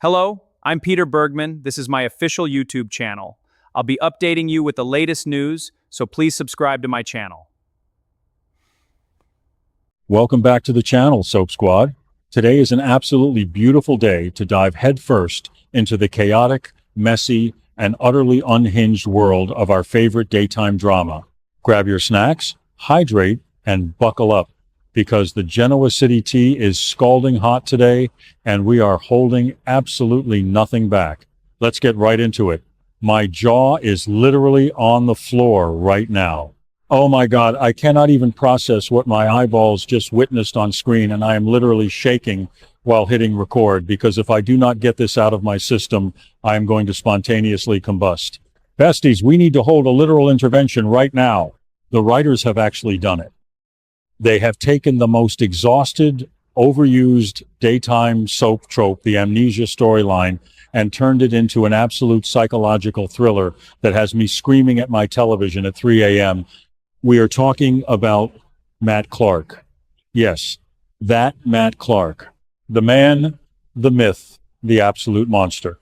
Hello, I'm Peter Bergman. This is my official YouTube channel. I'll be updating you with the latest news, so please subscribe to my channel. Welcome back to the channel, Soap Squad. Today is an absolutely beautiful day to dive headfirst into the chaotic, messy, and utterly unhinged world of our favorite daytime drama. Grab your snacks, hydrate, and buckle up, because the Genoa City tea is scalding hot today, and we are holding absolutely nothing back. Let's get right into it. My jaw is literally on the floor right now. Oh my God, I cannot even process what my eyeballs just witnessed on screen, and I am literally shaking while hitting record, because if I do not get this out of my system, I am going to spontaneously combust. Besties, we need to hold a literal intervention right now. The writers have actually done it. They have taken the most exhausted, overused daytime soap trope, the amnesia storyline, and turned it into an absolute psychological thriller that has me screaming at my television at 3 a.m. We are talking about Matt Clark. Yes, that Matt Clark. The man, the myth, the absolute monster.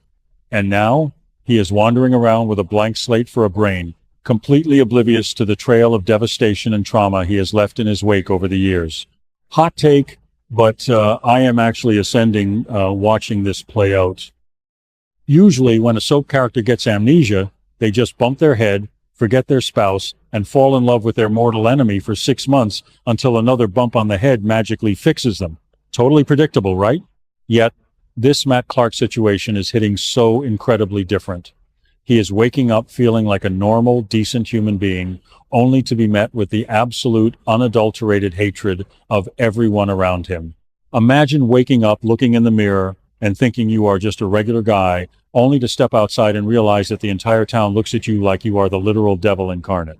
And now he is wandering around with a blank slate for a brain, completely oblivious to the trail of devastation and trauma he has left in his wake over the years. Hot take, but I am actually ascending watching this play out. Usually when a soap character gets amnesia, they just bump their head, forget their spouse, and fall in love with their mortal enemy for 6 months until another bump on the head magically fixes them. Totally predictable, right? Yet, this Matt Clark situation is hitting so incredibly different. He is waking up feeling like a normal, decent human being, only to be met with the absolute, unadulterated hatred of everyone around him. Imagine waking up, looking in the mirror, and thinking you are just a regular guy, only to step outside and realize that the entire town looks at you like you are the literal devil incarnate.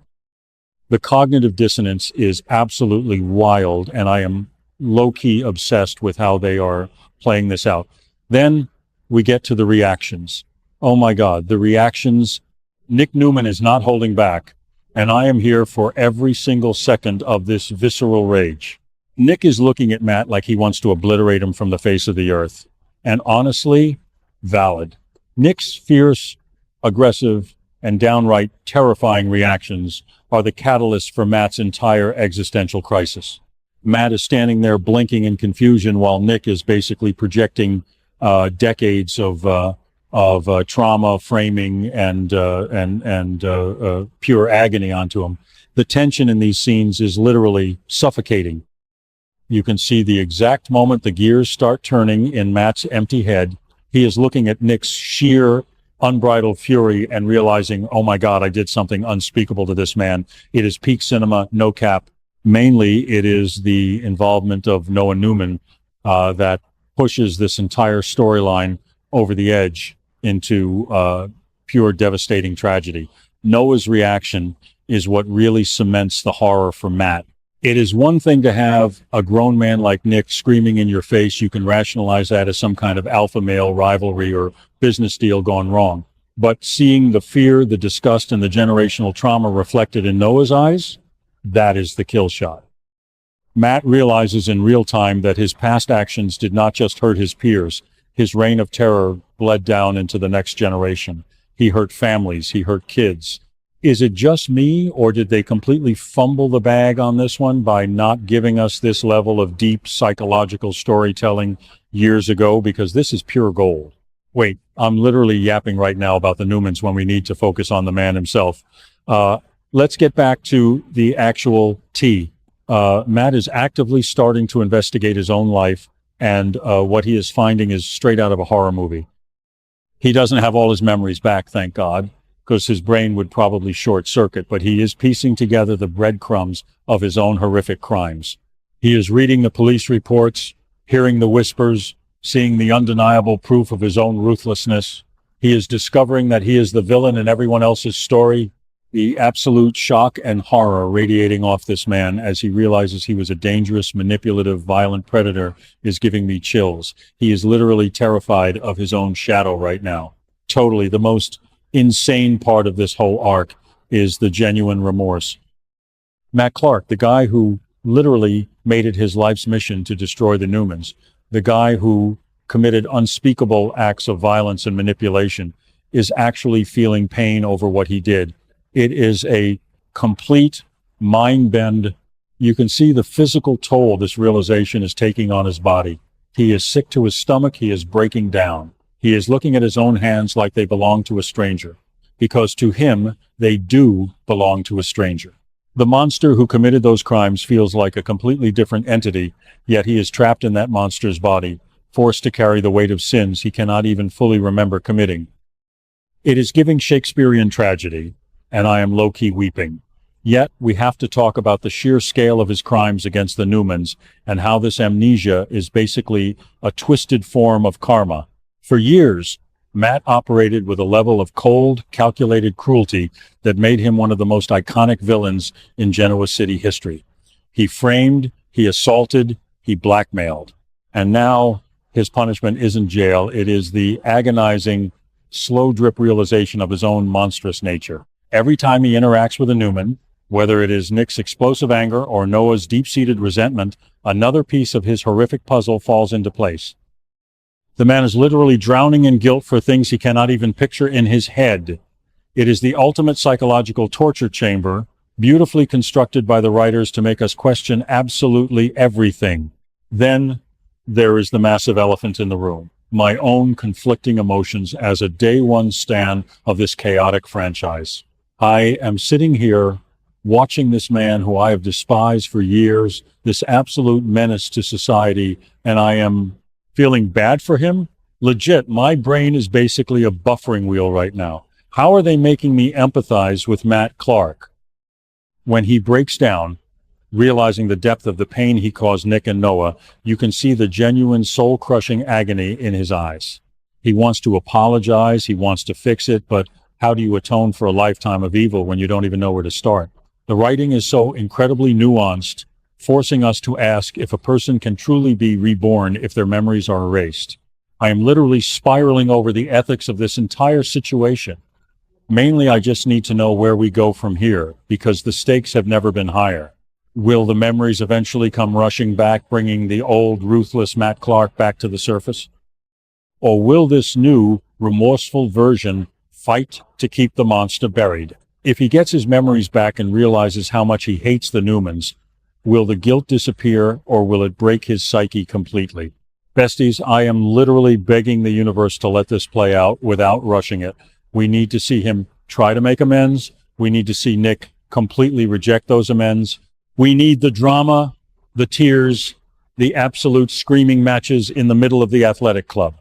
The cognitive dissonance is absolutely wild, and I am low-key obsessed with how they are playing this out. Then we get to the reactions. Oh my God, the reactions. Nick Newman is not holding back, and I am here for every single second of this visceral rage. Nick is looking at Matt like he wants to obliterate him from the face of the earth. And honestly, valid. Nick's fierce, aggressive, and downright terrifying reactions are the catalyst for Matt's entire existential crisis. Matt is standing there blinking in confusion while Nick is basically projecting decades of trauma, framing, and pure agony onto him. The tension in these scenes is literally suffocating. You can see the exact moment the gears start turning in Matt's empty head. He is looking at Nick's sheer, unbridled fury and realizing, oh my God, I did something unspeakable to this man. It is peak cinema, no cap. Mainly, it is the involvement of Noah Newman that pushes this entire storyline over the edge into pure devastating tragedy. Noah's reaction is what really cements the horror for Matt. It is one thing to have a grown man like Nick screaming in your face. You can rationalize that as some kind of alpha male rivalry or business deal gone wrong. But seeing the fear, the disgust, and the generational trauma reflected in Noah's eyes, that is the kill shot. Matt realizes in real time that his past actions did not just hurt his peers. His reign of terror bled down into the next generation. He hurt families. He hurt kids. Is it just me, or did they completely fumble the bag on this one by not giving us this level of deep psychological storytelling years ago? Because this is pure gold. Wait, I'm literally yapping right now about the Newmans when we need to focus on the man himself. Let's get back to the actual tea. Matt is actively starting to investigate his own life, and what he is finding is straight out of a horror movie. He doesn't have all his memories back, thank God, because his brain would probably short circuit, but he is piecing together the breadcrumbs of his own horrific crimes. He is reading the police reports, hearing the whispers, seeing the undeniable proof of his own ruthlessness. He is discovering that he is the villain in everyone else's story. The absolute shock and horror radiating off this man as he realizes he was a dangerous, manipulative, violent predator is giving me chills. He is literally terrified of his own shadow right now. Totally. The most insane part of this whole arc is the genuine remorse. Matt Clark, the guy who literally made it his life's mission to destroy the Newmans, the guy who committed unspeakable acts of violence and manipulation, is actually feeling pain over what he did. It is a complete mind bend. You can see the physical toll this realization is taking on his body. He is sick to his stomach. He is breaking down. He is looking at his own hands like they belong to a stranger, because to him, they do belong to a stranger. The monster who committed those crimes feels like a completely different entity, yet he is trapped in that monster's body, forced to carry the weight of sins he cannot even fully remember committing. It is giving Shakespearean tragedy, and I am low-key weeping. Yet, we have to talk about the sheer scale of his crimes against the Newmans and how this amnesia is basically a twisted form of karma. For years, Matt operated with a level of cold, calculated cruelty that made him one of the most iconic villains in Genoa City history. He framed, he assaulted, he blackmailed. And now, his punishment isn't jail, it is the agonizing, slow drip realization of his own monstrous nature. Every time he interacts with a Newman, whether it is Nick's explosive anger or Noah's deep-seated resentment, another piece of his horrific puzzle falls into place. The man is literally drowning in guilt for things he cannot even picture in his head. It is the ultimate psychological torture chamber, beautifully constructed by the writers to make us question absolutely everything. Then there is the massive elephant in the room. My own conflicting emotions as a day one stan of this chaotic franchise. I am sitting here watching this man who I have despised for years, this absolute menace to society, and I am feeling bad for him. Legit, my brain is basically a buffering wheel right now. How are they making me empathize with Matt Clark? When he breaks down, realizing the depth of the pain he caused Nick and Noah, you can see the genuine soul-crushing agony in his eyes. He wants to apologize, he wants to fix it, but how do you atone for a lifetime of evil when you don't even know where to start? The writing is so incredibly nuanced, forcing us to ask if a person can truly be reborn if their memories are erased. I am literally spiraling over the ethics of this entire situation. Mainly, I just need to know where we go from here, because the stakes have never been higher. Will the memories eventually come rushing back, bringing the old, ruthless Matt Clark back to the surface? Or will this new, remorseful version fight to keep the monster buried? If he gets his memories back and realizes how much he hates the Newmans, will the guilt disappear, or will it break his psyche completely? Besties, I am literally begging the universe to let this play out without rushing it. We need to see him try to make amends. We need to see Nick completely reject those amends. We need the drama, the tears, the absolute screaming matches in the middle of the athletic club.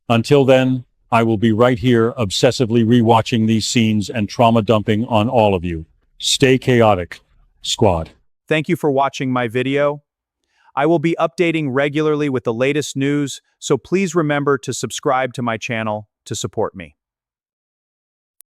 Until then, I will be right here obsessively rewatching these scenes and trauma dumping on all of you. Stay chaotic, squad. Thank you for watching my video. I will be updating regularly with the latest news, so please remember to subscribe to my channel to support me.